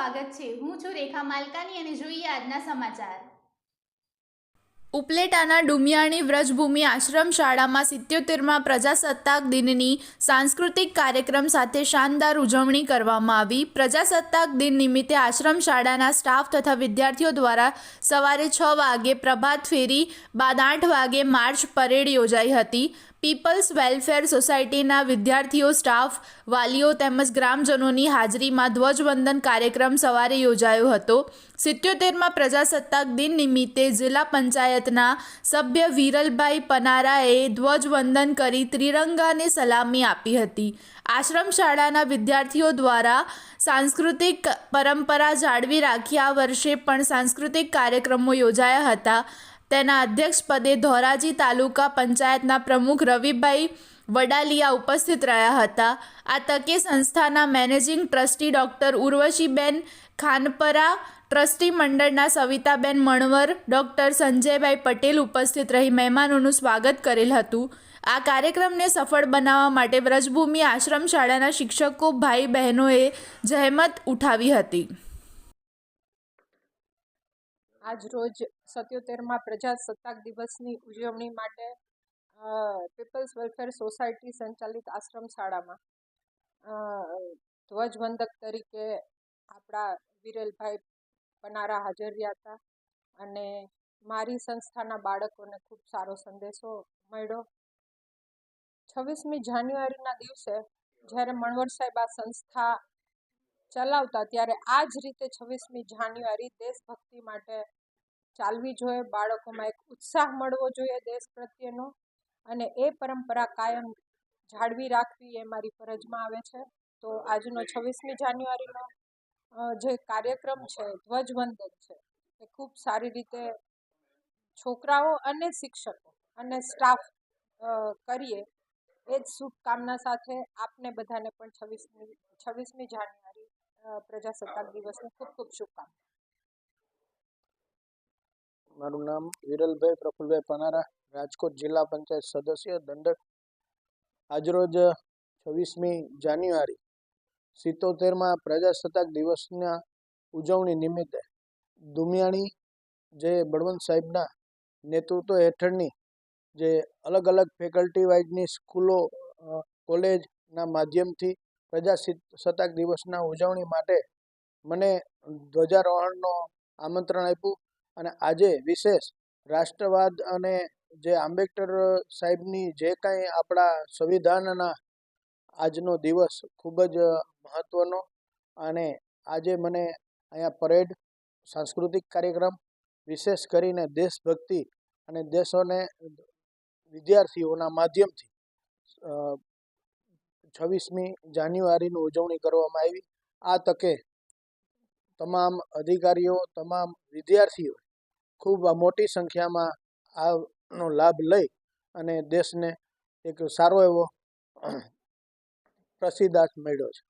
સ્વાગત છે। હું છું રેખા માલકાની અને જોઈએ આજના સમાચાર। ઉપલેટાના ડુમિયાણી વ્રજભૂમિ આશ્રમ શાળામાં 77મા પ્રજાસત્તાક દિનની સાંસ્કૃતિક કાર્યક્રમ સાથે શાનદાર ઉજવણી કરવામાં આવી। પ્રજાસત્તાક દિન નિમિત્તે આશ્રમ શાળાના સ્ટાફ તથા વિદ્યાર્થીઓ દ્વારા સવારે 6 વાગે પ્રભાત ફેરી બાદ 8 વાગે માર્ચ પરેડ યોજાઈ હતી। પીપલ્સ વેલફેર સોસાયટીના વિદ્યાર્થીઓ, સ્ટાફ, વાલીઓ તેમજ ગ્રામજનોની હાજરીમાં ધ્વજવંદન કાર્યક્રમ સવારે યોજાયો હતો। 77મા પ્રજાસત્તાક દિન નિમિત્તે જિલ્લા પંચાયતના સભ્ય વિરલભાઈ પનારાએ ધ્વજવંદન કરી ત્રિરંગાને સલામી આપી હતી। આશ્રમ શાળાના વિદ્યાર્થીઓ દ્વારા સાંસ્કૃતિક પરંપરા જાળવી રાખી આ વર્ષે પણ સાંસ્કૃતિક કાર્યક્રમો યોજાયા હતા। તેના અધ્યક્ષપદે ધોરાજી તાલુકા પંચાયતના પ્રમુખ રવિભાઈ વડાલિયા ઉપસ્થિત રહ્યા હતા। આ તકે સંસ્થાના મેનેજિંગ ટ્રસ્ટી ડૉક્ટર ઉર્વશીબેન ખાનપરા, ટ્રસ્ટી મંડળના સવિતાબેન મણવર, ડૉક્ટર સંજયભાઈ પટેલ ઉપસ્થિત રહી મહેમાનોનું સ્વાગત કરેલ હતું। આ કાર્યક્રમને સફળ બનાવવા માટે વ્રજભૂમિ આશ્રમ શાળાના શિક્ષકો, ભાઈ બહેનોએ જહેમત ઉઠાવી હતી। આજ રોજ 77મા પ્રજાસત્તાક દિવસની ઉજવણી માટે પીપલ્સ વેલફેર સોસાયટી સંચાલિત આશ્રમ શાળામાં ધ્વજવંદક તરીકે આપણા વિરેલભાઈ પનારા હાજર રહ્યા હતા અને મારી સંસ્થાના બાળકોને ખૂબ સારો સંદેશો મળ્યો। 26મી જાન્યુઆરીના દિવસે જ્યારે મણવર સાહેબ આ સંસ્થા ચલાવતા ત્યારે આ જ રીતે 26મી જાન્યુઆરી દેશભક્તિ માટે ચાલવી જોઈએ। બાળકોમાં એક ઉત્સાહ મળવો જોઈએ દેશ પ્રત્યેનો, અને એ પરંપરા કાયમ જાળવી રાખવી એ મારી ફરજમાં આવે છે। તો આજનો 26મી જાન્યુઆરીનો જે કાર્યક્રમ છે, ધ્વજવંદન છે, એ ખૂબ સારી રીતે છોકરાઓ અને શિક્ષકો અને સ્ટાફ કરીએ એ જ શુભકામના સાથે આપને બધાને પણ 26મી જાન્યુઆરી પ્રજાસત્તાક દિવસની ખૂબ ખૂબ શુભકામના। મારું નામ વિરલભાઈ પ્રફુલભાઈ પનારા, રાજકોટ જિલ્લા પંચાયત સદસ્ય દંડક। આજરોજ 26મી જાન્યુઆરી 77મા પ્રજાસત્તાક દિવસના ઉજવણી નિમિત્તે દુમિયાણી જે બળવંત સાહેબના નેતૃત્વ હેઠળની જે અલગ અલગ ફેકલ્ટી વાઇઝની સ્કૂલો, કોલેજના માધ્યમથી પ્રજાસત્તાક દિવસના ઉજવણી માટે મને ધ્વજારોહણનો આમંત્રણ આપ્યું અને આજે વિશેષ રાષ્ટ્રવાદ અને જે આંબેડકર સાહેબની જે કાંઈ આપણા સંવિધાનના આજનો દિવસ ખૂબ જ મહત્ત્વનો, અને આજે મને અહીંયા પરેડ, સાંસ્કૃતિક કાર્યક્રમ, વિશેષ કરીને દેશભક્તિ અને દેશોને વિદ્યાર્થીઓના માધ્યમથી 26મી જાન્યુઆરીની ઉજવણી કરવામાં આવી। આ તકે તમામ અધિકારીઓ, તમામ વિદ્યાર્થીઓ ખૂબ મોટી સંખ્યામાં આનો લાભ લઈ અને દેશને એક સારો એવો પ્રસિદ્ધાર્થ મળ્યો છે।